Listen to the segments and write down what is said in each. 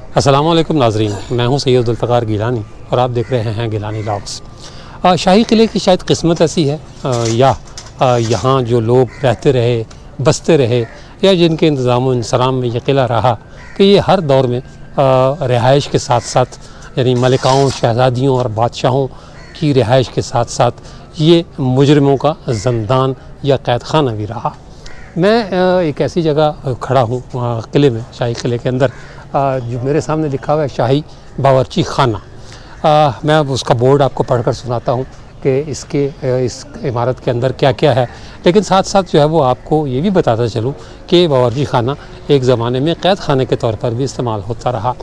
अस्सलामुअलैकुम नाज़रीन, मैं हूं सैयद ज़ुल्फ़िकार गिलानी और आप देख रहे हैं गिलानी व्लॉग्स। शाही किले की शायद किस्मत ऐसी है या यहाँ जो लोग रहते रहे, बसते रहे, या जिनके इंतज़ाम इंसराम में ये किला रहा कि ये हर दौर में रिहाइश के साथ साथ, यानी मलिकाओं, शहज़ादियों और बादशाहों की रिहाइश के साथ साथ ये मुजरिमों का ज़ंदान या कैद खाना भी रहा। मैं एक ऐसी जगह खड़ा हूँ किले में, शाही किले के अंदर, जो मेरे सामने लिखा हुआ है शाही बावर्ची खाना। मैं अब उसका बोर्ड आपको पढ़कर सुनाता हूँ कि इस इमारत के अंदर क्या क्या है, लेकिन साथ साथ जो है वो आपको ये भी बताता चलूँ कि बावर्ची खाना एक ज़माने में क़ैद खाने के तौर पर भी इस्तेमाल होता रहा।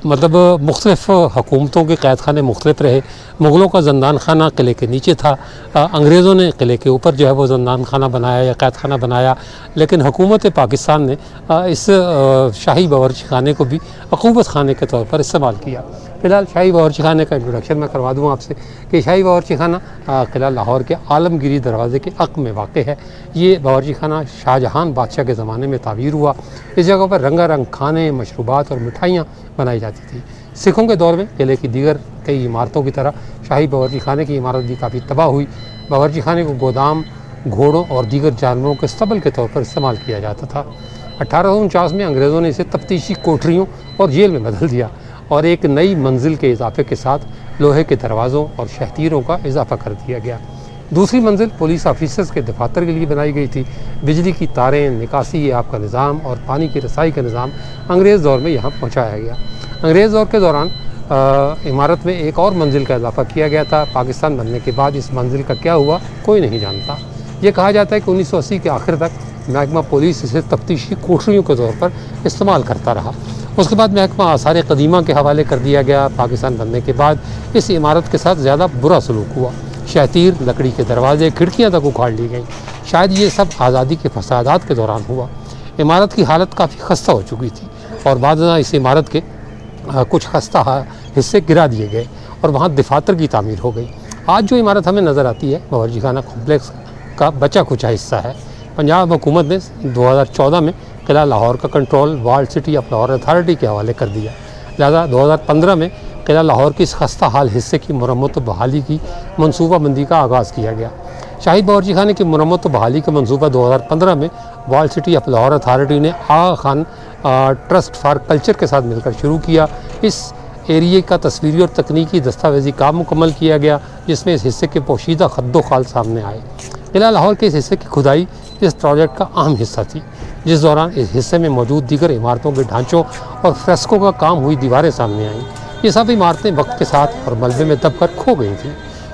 मतलब मुख्तलिफ़ हुकूमतों के क़ैद खाने मुख्तलिफ रहे। मुग़लों का ज़ंदान खाना किले के नीचे था, अंग्रेज़ों ने किले के ऊपर जो है वो ज़ंदान खाना बनाया या क़ैद खाना बनाया, लेकिन हुकूमत पाकिस्तान ने इस शाही बावर्ची खाने को भी अक़ूबत खाने के तौर पर इस्तेमाल किया। फ़िलहाल शाही बावर्ची खाने का इंट्रोडक्शन मैं करवा दूँ आपसे कि शाही बावर्ची खाना किला लाहौर के आलमगीरी दरवाज़े के अक़ में वाक़ है। ये बावर्ची खाना शाहजहां बादशाह के ज़माने में तामीर हुआ। इस जगह पर रंगारंग खाने, मशरूबात और मिठाइयाँ बनाई जाती थी। सिखों के दौर में किले की दीगर कई इमारतों की तरह शाही बावर्ची खाने की इमारत भी काफ़ी तबाह हुई। बावर्ची खाने को गोदाम, घोड़ों और दीगर जानवरों के स्तबल के तौर पर इस्तेमाल किया जाता था। 1849 में अंग्रेज़ों ने इसे तफ्तीशी कोठरियों और जेल में बदल दिया और एक नई मंजिल के इजाफे के साथ लोहे के दरवाज़ों और शहतीरों का इजाफा कर दिया गया। दूसरी मंजिल पुलिस ऑफिसर्स के दफातर के लिए बनाई गई थी। बिजली की तारें, निकासी आब का निज़ाम और पानी की रसाई का निज़ाम अंग्रेज़ दौर में यहाँ पहुँचाया गया। अंग्रेज़ दौर के दौरान इमारत में एक और मंजिल का इजाफा किया गया था। पाकिस्तान बनने के बाद इस मंजिल का क्या हुआ कोई नहीं जानता। ये कहा जाता है कि 1980 के आखिर तक महकमा पुलिस इसे तफ्तीशी कोठरियों के तौर पर इस्तेमाल करता रहा। उसके बाद महकमा आसार कदीमा के हवाले कर दिया गया। पाकिस्तान बनने के बाद इस इमारत के साथ ज़्यादा बुरा सलूक हुआ। शहतीर, लकड़ी के दरवाजे, खिड़कियाँ तक उखाड़ ली गईं। शायद ये सब आज़ादी के फसादात के दौरान हुआ। इमारत की हालत काफ़ी खस्ता हो चुकी थी और बाद में इस इमारत के कुछ खस्ता हिस्से गिरा दिए गए और वहाँ दफातर की तामीर हो गई। आज जो इमारत हमें नज़र आती है बावर्ची खाना कॉम्प्लेक्स का बचा कुचा हिस्सा है। पंजाब हुकूमत ने 2014 में किला लाहौर का control world city of Lahore authority के हवाले कर दिया। लिहाजा 2015 में किला लाहौर की इस खस्ता हाल हिस्से की मरम्मत व बहाली की मनसूबाबंदी का आगाज़ किया गया। शाही बावर्ची खाने की मरम्मत व बहाली का मनसूबा 2015 में world city of Lahore authority ने आगा खान ट्रस्ट फॉर कल्चर के साथ मिलकर शुरू किया। इस एरिए का तस्वीरी और तकनीकी दस्तावेजी काम मुकम्मल किया गया, जिसमें इस हिस्से के पोशीदा खद्दो खाल सामने आए। किला लाहौर के इस हिस्से की खुदाई इस प्रोजेक्ट का अहम हिस्सा थी, जिस दौरान इस हिस्से में मौजूद दीगर इमारतों के ढांचों और फ्रेस्कों का काम हुई दीवारें सामने आईं। ये सब इमारतें वक्त के साथ और मलबे में दब कर खो गई थीं।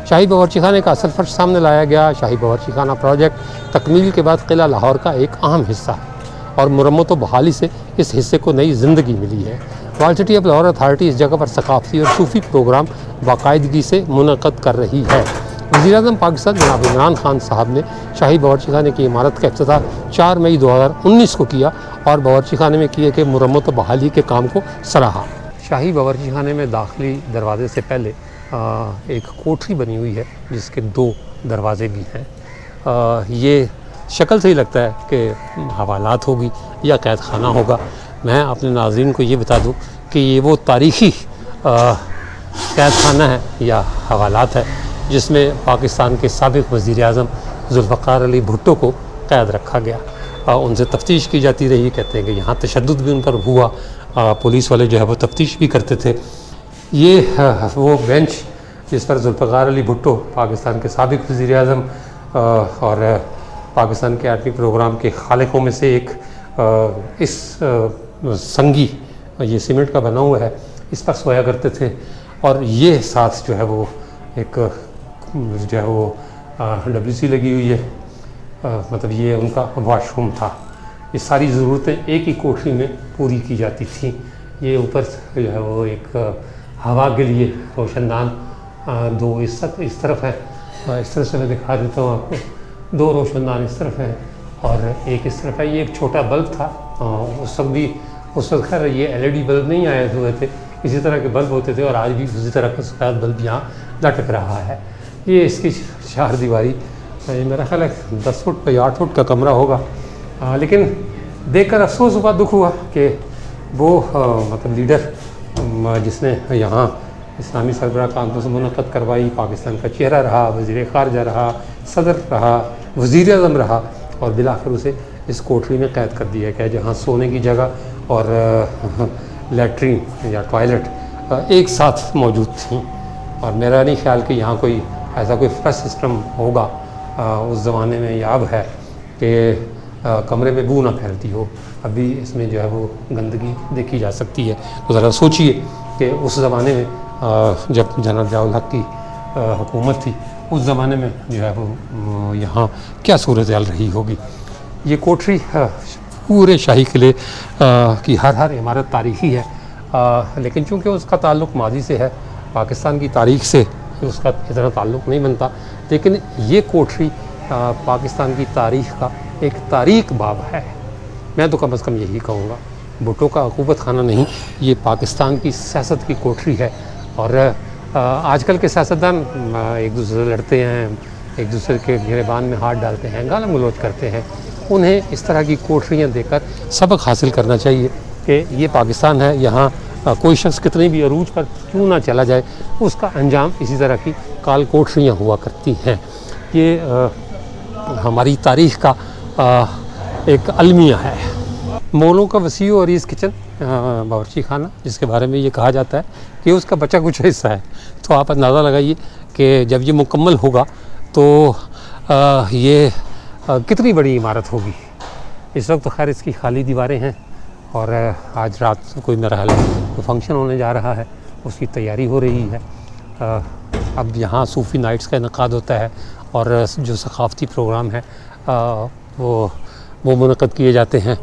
शाही बावर्ची खाने का असल फर्श सामने लाया गया। शाही बावर्ची खाना प्रोजेक्ट तकमील के बाद किला लाहौर का एक अहम हिस्सा है और मुरम्मत व बहाली से इस हिस्से को नई ज़िंदगी मिली है। World city of Lahore authority इस जगह पर सकाफ़ती और सूफ़ी प्रोग्राम बाकायदगी से मुनक़द कर रही है। वज़ीर-ए-आज़म पाकिस्तान जनाब इमरान खान साहब ने शाही बावर्ची खाने की इमारत का इफ्तिताह 4 मई 2019 को किया और बावर्ची खाने में किए गए मुरम्मत व बहाली के काम को सराहा। शाही बावर्ची खाने में दाखिली दरवाज़े से पहले एक कोठरी बनी हुई है जिसके 2 दरवाज़े भी हैं। ये शक्ल से ही लगता है कि हवालात होगी या कैद खाना होगा। मैं अपने नाज़रीन को ये बता दूं कि ये वो तारीख़ी कैद खाना है या हवालात है जिसमें पाकिस्तान के साबिक़ वज़ीर-ए-आज़म ज़ुल्फ़िकार अली भुट्टो को कैद रखा गया। उनसे तफ्तीश की जाती रही। कहते हैं कि यहाँ तशद्दुद भी उन पर हुआ। पुलिस वाले जो है वो तफ्तीश भी करते थे। ये वो बेंच जिस पर ज़ुल्फ़िकार अली भुट्टो पाकिस्तान के साबिक़ वज़ीर-ए-आज़म और पाकिस्तान के आर्मी प्रोग्राम के खालिकों में से एक, इस संगी, ये सीमेंट का बना हुआ है, इस पर सोया करते थे। और ये साथ जो है वो एक जो है वो WC लगी हुई है, मतलब ये उनका वॉशरूम था। ये सारी ज़रूरतें एक ही कोठरी में पूरी की जाती थी। ये ऊपर जो है वो एक हवा के लिए रोशनदान 2 इस तरफ है, इस तरह से मैं दिखा देता हूँ आपको। 2 रोशनदान इस तरफ है और एक इस तरफ है। ये एक छोटा बल्ब था उस वक्त खैर ये LED बल्ब नहीं आए हुए थे, इसी तरह के बल्ब होते थे और आज भी उसी तरह का सफ़ेद बल्ब यहाँ लटक रहा है। ये इसकी 4 दीवारी, मेरा ख्याल है 10 फुट या 8 फुट का कमरा होगा। लेकिन देखकर अफसोस हुआ, दुख हुआ कि वो मतलब लीडर जिसने यहाँ इस्लामी सरबराह कॉन्फ्रेंस मुनक़्क़द करवाई, पाकिस्तान का चेहरा रहा, वज़ीर ख़ारजा रहा, सदर रहा, वज़ीर आज़म रहा, और बिलाखिर उसे इस कोठरी में क़ैद कर दिया गया जहाँ सोने की जगह और लैट्रीन या टॉयलेट एक साथ मौजूद थी। और मेरा नहीं ख्याल कि यहाँ कोई ऐसा कोई फ्लश सिस्टम होगा उस ज़माने में या अब है कि कमरे में बू ना फैलती हो। अभी इसमें जो है वो गंदगी देखी जा सकती है। तो ज़रा सोचिए कि उस ज़माने में जब जनरल ज़िया उल हक़ की हुकूमत थी, उस ज़माने में जो है वो यहाँ क्या सूरत हाल रही होगी। ये कोठरी पूरे शाही किले की हर इमारत तारीख़ी है, लेकिन चूँकि उसका ताल्लुक़ माजी से है, पाकिस्तान की तारीख़ से उसका इतना ताल्लुक़ नहीं बनता। लेकिन ये कोठरी पाकिस्तान की तारीख़ का एक तारीख़ बाब है। मैं तो कम से कम यही कहूँगा, भुट्टो का हुकूमत खाना नहीं, ये पाकिस्तान की सियासत की कोठरी है। और आजकल के सियासतदान एक दूसरे से लड़ते हैं, एक दूसरे के गिरेबान में हाथ डालते हैं, गाली गलौज करते हैं। उन्हें इस तरह की कोठरियाँ देखकर सबक हासिल करना चाहिए कि ये पाकिस्तान है, यहाँ कोई शख्स कितनी भी अरूज पर क्यों ना चला जाए, उसका अंजाम इसी तरह की काल कोठरियाँ हुआ करती हैं। ये हमारी तारीख़ का एक अलमिया है। मोलों का वसी और इस किचन बावर्ची खाना, जिसके बारे में ये कहा जाता है कि उसका बचा कुछ हिस्सा है, तो आप अंदाज़ा लगाइए कि जब ये मुकम्मल होगा तो ये कितनी बड़ी इमारत होगी। इस वक्त तो खैर इसकी खाली दीवारें हैं, और आज रात कोई मेरा हाल तो फंक्शन होने जा रहा है, उसकी तैयारी हो रही है। अब यहाँ सूफ़ी नाइट्स का इनक़ाद होता है, और जो सक़ाफ़ती प्रोग्राम है वो मुनक़्क़द किए जाते हैं।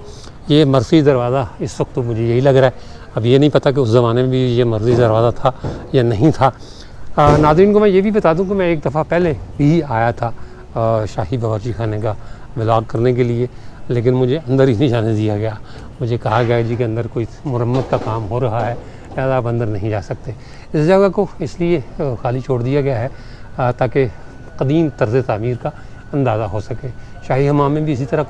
ये मरसी दरवाज़ा इस वक्त तो मुझे यही लग रहा है, अब ये नहीं पता कि उस ज़माने में भी ये मरसी दरवाज़ा था या नहीं था। नाज़रीन को मैं ये भी बता दूं कि मैं एक दफ़ा पहले भी आया था शाही बावर्ची खाने का व्लॉग करने के लिए, लेकिन मुझे अंदर ही नहीं जाने दिया गया। मुझे कहा गया जी कि अंदर कोई मुरम्मत का काम हो रहा है, लिहाजा आप अंदर नहीं जा सकते। इस जगह को इसलिए खाली छोड़ दिया गया है ताकि कदीम तर्ज़ तामीर का अंदाज़ा हो सके। शाही हमाम में भी इसी तरह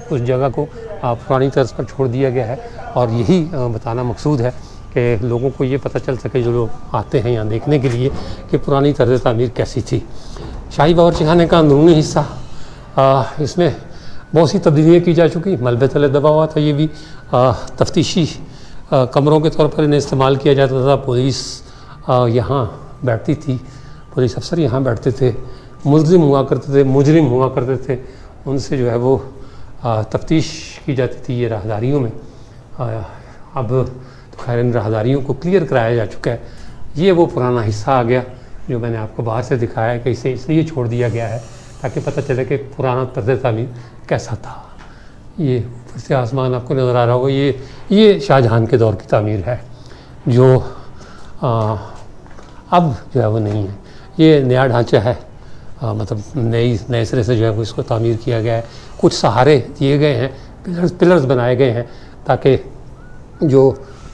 कुछ जगह को पुरानी तर्ज पर छोड़ दिया गया है, और यही बताना मकसूद है कि लोगों को ये पता चल सके, जो लोग आते हैं यहाँ देखने के लिए, कि पुरानी तर्ज तामीर कैसी थी। शाही बावर्ची खाने का अंदरूनी हिस्सा, इसमें बहुत सी तब्दीलियाँ की जा चुकी। मलबे तले दबा हुआ था, ये भी तफ्तीशी कमरों के तौर पर इन्हें इस्तेमाल किया जाता था। पुलिस यहाँ बैठती थी, पुलिस अफसर यहाँ बैठते थे, मुल्ज़िम हुआ करते थे, मुजरिम हुआ करते थे, उनसे जो है वो तफ्तीश की जाती थी ये राहदारियों में। अब तो खैर इन राहदारियों को क्लियर कराया जा चुका है। ये वो पुराना हिस्सा आ गया जो मैंने आपको बाहर से दिखाया है कि इसे इसलिए छोड़ दिया गया है ताकि पता चले कि पुराना तर्ज़ तामीर कैसा था। ये ऊपर से आसमान आपको नज़र आ रहा होगा, ये शाहजहां के दौर की तामीर है, जो अब जो है वो नहीं है। ये नया ढांचा है, मतलब नए सिरे से जो है वो इसको तामीर किया गया है। कुछ सहारे दिए गए हैं, पिलर्स बनाए गए हैं ताकि जो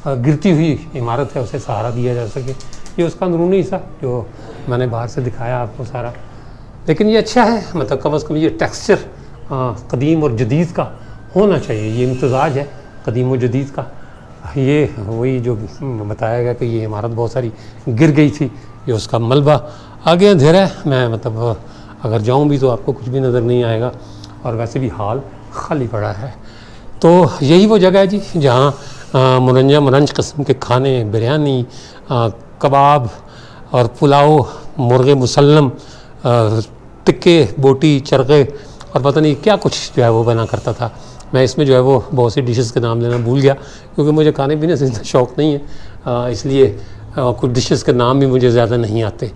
गिरती हुई इमारत है उसे सहारा दिया जा सके। ये उसका अंदरूनी हिस्सा जो मैंने बाहर से दिखाया आपको सारा। लेकिन ये अच्छा है, मतलब कम अज़ कम ये टेक्सचर कदीम और जदीद का होना चाहिए। ये इम्तज़ाज है कदीम और जदीद का। ये वही जो बताया गया कि ये इमारत बहुत सारी गिर गई थी, ये उसका मलबा। आगे अंधेरा है, मैं मतलब अगर जाऊँ भी तो आपको कुछ भी नज़र नहीं आएगा, और वैसे भी हाल खाली पड़ा है। तो यही वो जगह है जी जहाँ मनंज किस्म के खाने, बिरयानी, कबाब और पुलाव, मुर्गे मुसल्लम, टिक्के, बोटी, चरखे और पता नहीं क्या कुछ जो है वो बना करता था। मैं इसमें जो है वो बहुत सी डिशेस के नाम लेना भूल गया, क्योंकि मुझे खाने पीने से इतना शौक़ नहीं है, इसलिए कुछ डिशेस के नाम भी मुझे ज़्यादा नहीं आते।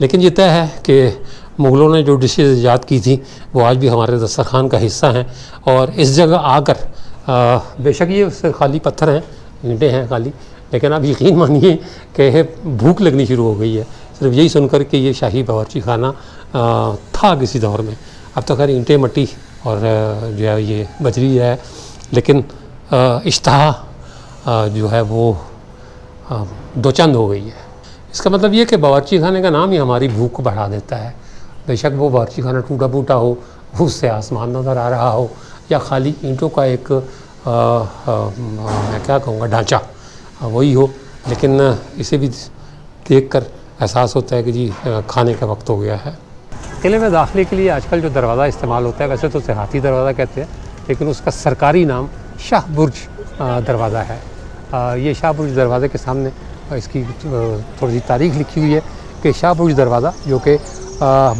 लेकिन ये तय है कि मुग़लों ने जो डिशेस ईजाद की थी वो आज भी हमारे दस्तरखान का हिस्सा हैं। और इस जगह आकर बेशक ये उससे खाली पत्थर हैं, ईंटें हैं खाली, लेकिन आप यकीन मानिए कि भूख लगनी शुरू हो गई है सिर्फ यही सुनकर कि ये शाही बावर्ची खाना था किसी दौर में। अब तो खैर ईंटें, मट्टी और जो है ये बजरी है, लेकिन इश्तहा जो है वो दो चंद हो गई है। इसका मतलब ये कि बावर्ची खाने का नाम ही हमारी भूख को बढ़ा देता है। बेशक वो बावर्ची खाना टूटा फूटा हो, उससे आसमान नज़र आ रहा हो, या खाली ईंटों का एक मैं क्या कहूँगा ढांचा वही हो, लेकिन इसे भी देखकर एहसास होता है कि जी खाने का वक्त हो गया है। किले में दाखिले के लिए आजकल जो दरवाज़ा इस्तेमाल होता है, वैसे तो उसे हाथी दरवाज़ा कहते हैं, लेकिन उसका सरकारी नाम शाह बुर्ज दरवाज़ा है। ये शाह बुर्ज दरवाज़े के सामने इसकी थोड़ी सी तारीख लिखी हुई है कि शाह बुर्ज दरवाज़ा जो कि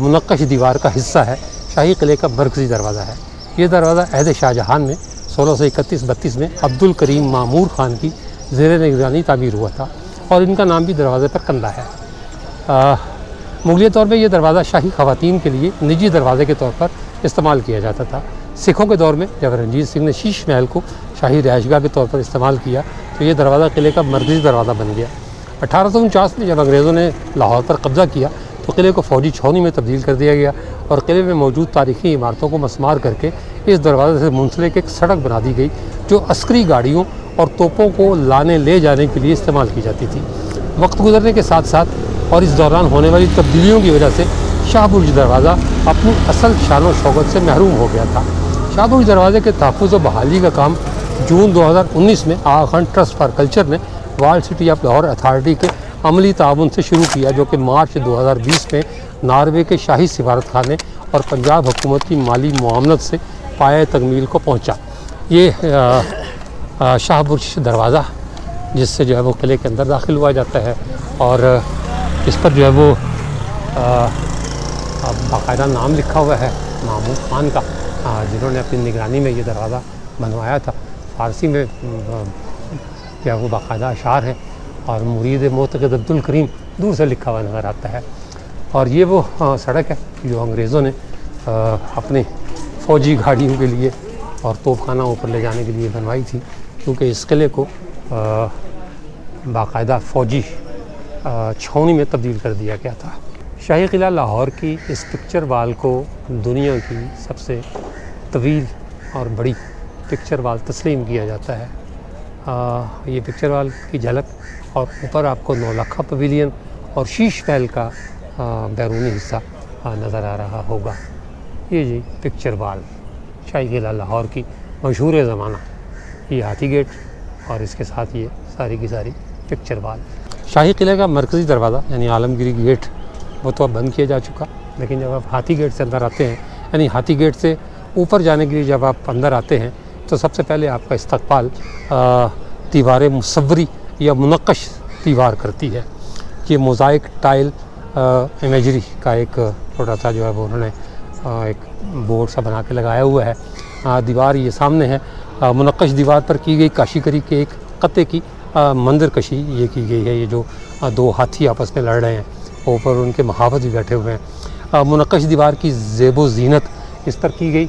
मुनक्कश दीवार का हिस्सा है, शाही किले का मरकज़ी दरवाज़ा है। ये दरवाज़ा अहद शाहजहां में 1631-32 में अब्दुल करीम मामूर ख़ान की ज़ेर निगरानी तामीर हुआ था और इनका नाम भी दरवाज़े पर कंदा है। मुगलिया तौर में ये दरवाज़ा शाही ख़वातीन के लिए निजी दरवाज़े के तौर पर इस्तेमाल किया जाता था। सिखों के दौर में जब रंजीत सिंह ने शीश महल को शाही रिहाइशगाह के तौर पर इस्तेमाल किया तो ये दरवाज़ा किले का मरकज़ी दरवाज़ा बन गया। 1849 में जब अंग्रेज़ों ने लाहौर पर कब्ज़ा किया तो किले को फ़ौजी छावनी में तब्दील कर दिया गया और किले में मौजूद तारीख़ी इमारतों को मसमार करके इस दरवाज़े से मुंसलिक एक सड़क बना दी गई जो अस्करी गाड़ियों और तोपों को लाने ले जाने के लिए इस्तेमाल की जाती थी। वक्त गुजरने के साथ साथ और इस दौरान होने वाली तब्दीलियों की वजह से शाह बुर्ज दरवाज़ा अपनी असल शान और शौकत से महरूम हो गया था। शाह बुर्ज दरवाज़े के तहफ़्फ़ुज़ और बहाली का काम जून 2019 में आगा खान ट्रस्ट फॉर कल्चर ने world city of Lahore authority के अमली ताउन से शुरू किया, जो कि मार्च 2020 में नॉर्वे के शाही सिफारत खाने और पंजाब हुकूमत की माली मुआवनत से पाए तकमील को पहुँचा। ये शाह बुर्ज दरवाज़ा जिससे जो है वो किले के अंदर दाखिल हुआ जाता है और इस पर जो है वो बाकायदा नाम लिखा हुआ है मामूर ख़ान का, जिन्होंने अपनी निगरानी में ये दरवाज़ा बनवाया था। फ़ारसी में जो है वो बाकायदा अशार है और मुरीद मोतक़िद अब्दुल करीम दूर से लिखा हुआ नज़र आता है। और ये वो सड़क है जो अंग्रेज़ों ने अपने फ़ौजी गाड़ियों के लिए और तोपखाना ऊपर ले जाने के लिए बनवाई थी, क्योंकि इस किले को बाकायदा फ़ौजी छावनी में तब्दील कर दिया गया था। शाही किला लाहौर की इस पिक्चर वाल को दुनिया की सबसे तवील और बड़ी पिक्चर वाल तस्लीम किया जाता है। ये पिक्चर वाल की झलक और ऊपर आपको नौलखा पवेलियन और शीश महल का बैरूनी हिस्सा नज़र आ रहा होगा। ये जी पिक्चर वाल शाही किला लाहौर की मशहूर ज़माना, ये हाथी गेट और इसके साथ ये सारी की सारी पिक्चर वाल। शाही किले का मरकज़ी दरवाज़ा यानी आलमगीरी गेट वो तो अब बंद किया जा चुका, लेकिन जब आप हाथी गेट से अंदर आते हैं, यानी हाथी गेट से ऊपर जाने के लिए जब आप अंदर आते हैं तो सबसे पहले आपका इस्तकबाल दीवार मुसव्वरी या मुनक्कश दीवार करती है। ये मोज़ाइक टाइल इमेजरी का एक छोटा सा जो है वो उन्होंने एक बोर्ड सा बना के लगाया हुआ है। दीवार ये सामने है। मुनक्कश दीवार पर की गई काशीगरी के एक कत्ते की मंदिर कशी ये की गई है। ये जो दो हाथी आपस में लड़ रहे हैं, ऊपर उनके महावत भी बैठे हुए हैं। मुनक्कश दीवार की ज़ेबो ज़ीनत इस पर की गई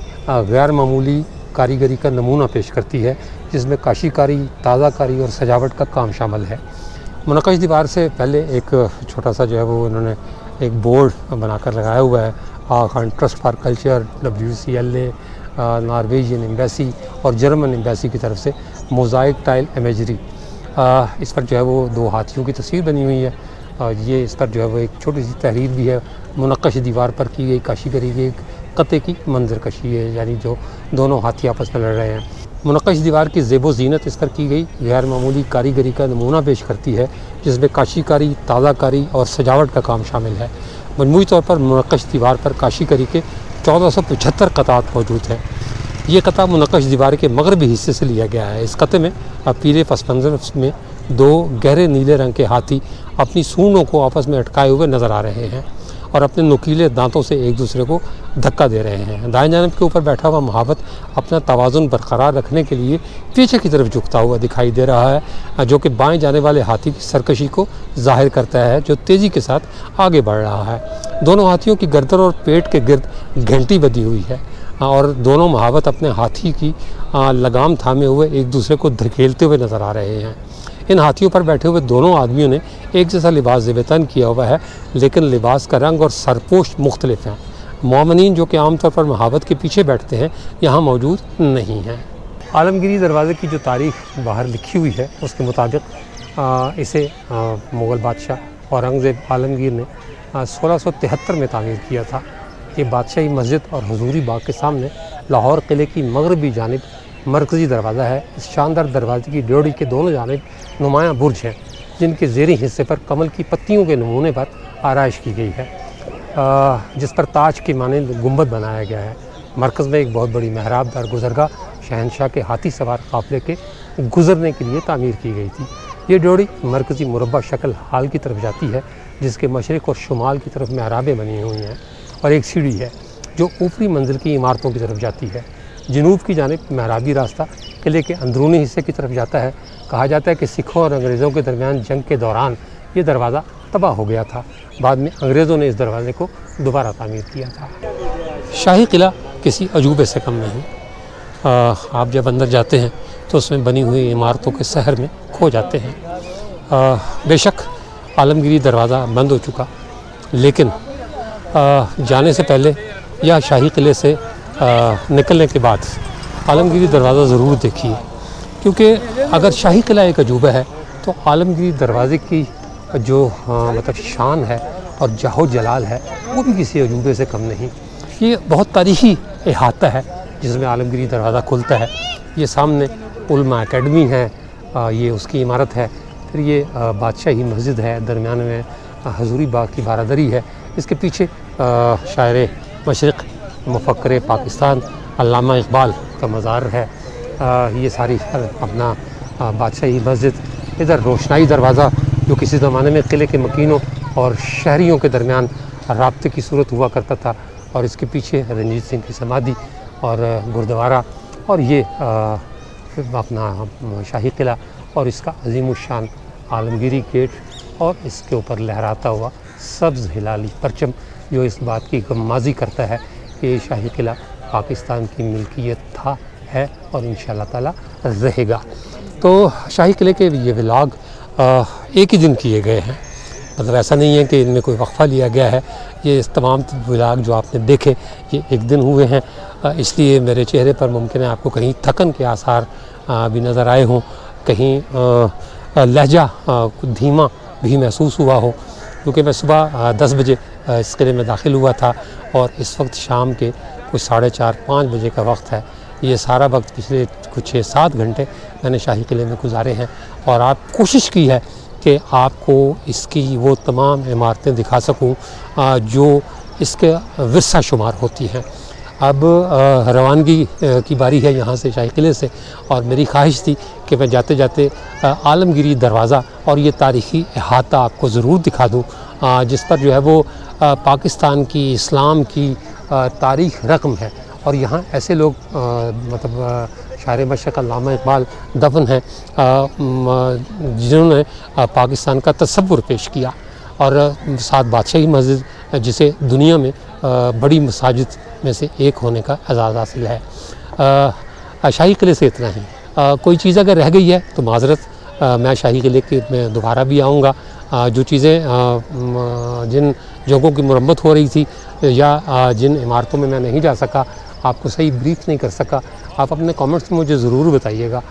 गैर मामूली कारीगरी का नमूना पेश करती है, जिसमें काशीकारी, ताज़ाकारी और सजावट का काम शामिल है। मुनक्कश दीवार से पहले एक छोटा सा जो है वो उन्होंने एक बोर्ड बनाकर लगाया हुआ है। Aga Khan trust for culture, WCLA, Norwegian embassy और जर्मन एम्बेसी की तरफ से मोज़ाइक टाइल इमेजरी। इस पर जो है वो दो हाथियों की तस्वीर बनी हुई है। ये इस पर जो है वो एक छोटी सी तहरीर भी है। मुनक्कश दीवार पर की गई काशीगरी की एक कत्ते की मंदिर कशी है, यानी जो दोनों हाथी आपस में लड़ रहे हैं। मुनक्कश दीवार की ज़ेबो ज़ीनत इस पर की गई गैर मामूली कारीगरी का नमूना पेश करती है, जिसमें काशीकारी, ताज़ाकारी और सजावट का काम शामिल है। मजमूई तौर पर मुनक्कश दीवार पर काशीगरी के 1475 कतात मौजूद हैं। ये कता मुनक्कश दीवार के मगरबी हिस्से से लिया गया है। इस कते में पीले पस मंज़र में दो गहरे नीले रंग के हाथी अपनी सूंडों को आपस में अटकाए हुए नज़र आ रहे हैं और अपने नुकीले दांतों से एक दूसरे को धक्का दे रहे हैं। दाएं जानिब के ऊपर बैठा हुआ महावत अपना तवाज़ुन बरकरार रखने के लिए पीछे की तरफ झुकता हुआ दिखाई दे रहा है, जो कि बाएं जाने वाले हाथी की सरकशी को जाहिर करता है, जो तेज़ी के साथ आगे बढ़ रहा है। दोनों हाथियों की गर्दन और पेट के गिर्द घंटी बंधी हुई है और दोनों महावत अपने हाथी की लगाम थामे हुए एक दूसरे को धकेलते हुए नज़र आ रहे हैं। इन हाथियों पर बैठे हुए दोनों आदमियों ने एक जैसा लिबास ज़ेब-ए-तन किया हुआ है, लेकिन लिबास का रंग और सरपोश मुख्तलिफ हैं। मोमिनीन जो कि आमतौर पर महावत के पीछे बैठते हैं, यहाँ मौजूद नहीं हैं। आलमगीरी दरवाज़े की जो तारीख़ बाहर लिखी हुई है उसके मुताबिक इसे मुग़ल बादशाह औरंगज़ेब आलमगीर ने 1673 में तामीर किया था। ये बादशाही मस्जिद और हुजूरी बाग के सामने लाहौर किले की मगरबी जानिब मरकज़ी दरवाज़ा है। इस शानदार दरवाज़े की ड्योढ़ी के दोनों जानिब नुमायाँ बुर्ज हैं, जिनके ज़ेरी हिस्से पर कमल की पत्तियों के नमूने पर आराइश की गई है, जिस पर ताज के मानंद गुंबद बनाया गया है। मरकज़ में एक बहुत बड़ी मेहराबदार गुज़रगाह शहनशाह के हाथी सवार काफ़िले के गुज़रने के लिए तामीर की गई थी। ये ड्योढ़ी मरकज़ी मुरब्बा शक्ल हाल की तरफ जाती है, जिसके मशरिक़ और शुमाल की तरफ मेहराबें बनी हुई हैं और एक सीढ़ी है जो ऊपरी मंजिल की इमारतों की तरफ जाती है। जनूब की जानिब मेहराबी रास्ता किले के अंदरूनी हिस्से की तरफ जाता है। कहा जाता है कि सिखों और अंग्रेज़ों के दरमियान जंग के दौरान ये दरवाज़ा तबाह हो गया था। बाद में अंग्रेज़ों ने इस दरवाज़े को दोबारा तामीर किया था। शाही किला किसी अजूबे से कम नहीं। आप जब अंदर जाते हैं तो उसमें बनी हुई इमारतों के शहर में खो जाते हैं। बेशक आलमगीरी दरवाज़ा बंद हो चुका, लेकिन जाने से पहले या शाही किले से निकलने के बाद आलमगीरी दरवाज़ा ज़रूर देखिए, क्योंकि अगर शाही किला एक अजूबा है तो आलमगीरी दरवाज़े की जो मतलब शान है और जाहो जलाल है वो भी किसी अजूबे से कम नहीं। ये बहुत तारीख़ी अहाता है जिसमें आलमगीरी दरवाज़ा खुलता है। ये सामने उलमा एकेडमी है, ये उसकी इमारत है। फिर ये बादशाही मस्जिद है, दरमियान में हजूरी बाग की बारादरी है। इसके पीछे शायर मशरिक़ मुफ़क्किर पाकिस्तान अल्लामा इक़बाल का मज़ार है। ये सारी अपना बादशाही मस्जिद, इधर रोशनाई दरवाज़ा जो किसी ज़माने में किले के मकीनों और शहरियों के दरमियान राब्ते की सूरत हुआ करता था, और इसके पीछे रंजीत सिंह की समाधि और गुरुद्वारा, और ये अपना शाही किला और इसका अज़ीमुश्शान आलमगीरी गेट, और इसके ऊपर लहराता हुआ सब्ज़ हिलाली परचम जो इस बात की गम्माज़ी करता है कि शाही किला पाकिस्तान की मिल्कियत था, है और इंशाअल्लाह ताला रहेगा। तो शाही किले के ये व्लॉग एक ही दिन किए गए हैं, मतलब ऐसा नहीं है कि इनमें कोई वक्फ़ा लिया गया है। ये इस तमाम व्लॉग जो आपने देखे ये एक दिन हुए हैं, इसलिए मेरे चेहरे पर मुमकिन है आपको कहीं थकन के आसार भी नज़र आए हों, कहीं लहजा धीमा भी महसूस हुआ हो, क्योंकि मैं सुबह 10 बजे इस किले में दाखिल हुआ था और इस वक्त शाम के कुछ 4:30-5 बजे का वक्त है। ये सारा वक्त पिछले कुछ 6-7 घंटे मैंने शाही किले में गुजारे हैं, और आप कोशिश की है कि आपको इसकी वो तमाम इमारतें दिखा सकूं जो इसके विरसा शुमार होती हैं। अब रवानगी की बारी है यहाँ से शाही किले से, और मेरी ख्वाहिश थी कि मैं जाते जाते आलमगीरी दरवाज़ा और ये तारीख़ी अहाता आपको ज़रूर दिखा दूँ, जिस पर जो है वो पाकिस्तान की इस्लाम की तारीख़ रकम है। और यहाँ ऐसे लोग मतलब शायर मशरिक़ अल्लामा इक़बाल दफन हैं जिन्होंने पाकिस्तान का तसव्वुर पेश किया, और साथ बादशाही मस्जिद जिसे दुनिया में बड़ी मसाजिद में से एक होने का एजाज़ हासिल है। शाही किले से इतना ही। कोई चीज़ अगर रह गई है तो माज़रत, मैं शाही किले के में दोबारा भी आऊँगा। जो चीज़ें जिन जगहों की मरम्मत हो रही थी या जिन इमारतों में मैं नहीं जा सका, आपको सही ब्रीफ नहीं कर सका, आप अपने कमेंट्स में मुझे ज़रूर बताइएगा।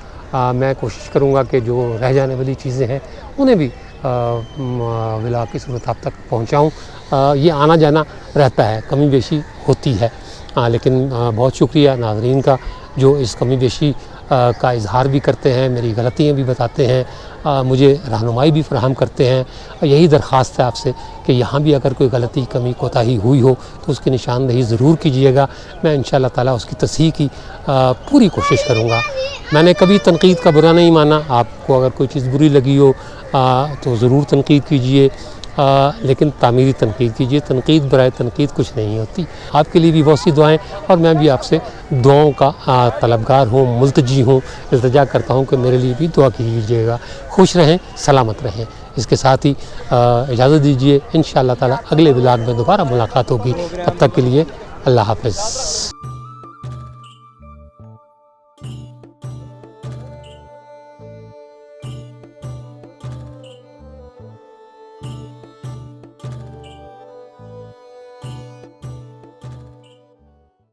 मैं कोशिश करूँगा कि जो रह जाने वाली चीज़ें हैं उन्हें भी व्लॉग की सूरत आप तक पहुँचाऊँ। ये आना जाना रहता है, कमी बेशी होती है, लेकिन बहुत शुक्रिया नाज़रीन का जो इस कमी बेशी का इजहार भी करते हैं, मेरी गलतियाँ भी बताते हैं, मुझे रहनुमाई भी फराहम करते हैं। यही दरख्वास्त है आपसे कि यहाँ भी अगर कोई गलती कमी कोताही हुई हो तो उसकी निशानदही ज़रूर कीजिएगा। मैं इंशाअल्लाह ताला उसकी तस्हीह की पूरी कोशिश करूँगा। मैंने कभी तनकीद का बुरा नहीं माना। आपको अगर कोई चीज़ बुरी लगी हो तो ज़रूर तनकीद कीजिए, लेकिन तामीरी तनकीद कीजिए। तनकीद बराए तनकीद कुछ नहीं होती। आपके लिए भी बहुत सी दुआएं, और मैं भी आपसे दुआओं का तलबगार हूँ, मुल्तजी हूँ। इल्तिजा करता हूँ कि मेरे लिए भी दुआ कीजिएगा। खुश रहें, सलामत रहें। इसके साथ ही इजाज़त दीजिए। इंशाअल्लाह ताला अगले व्लॉग में दोबारा मुलाकात होगी। तब तक के लिए अल्लाह हाफ़िज़।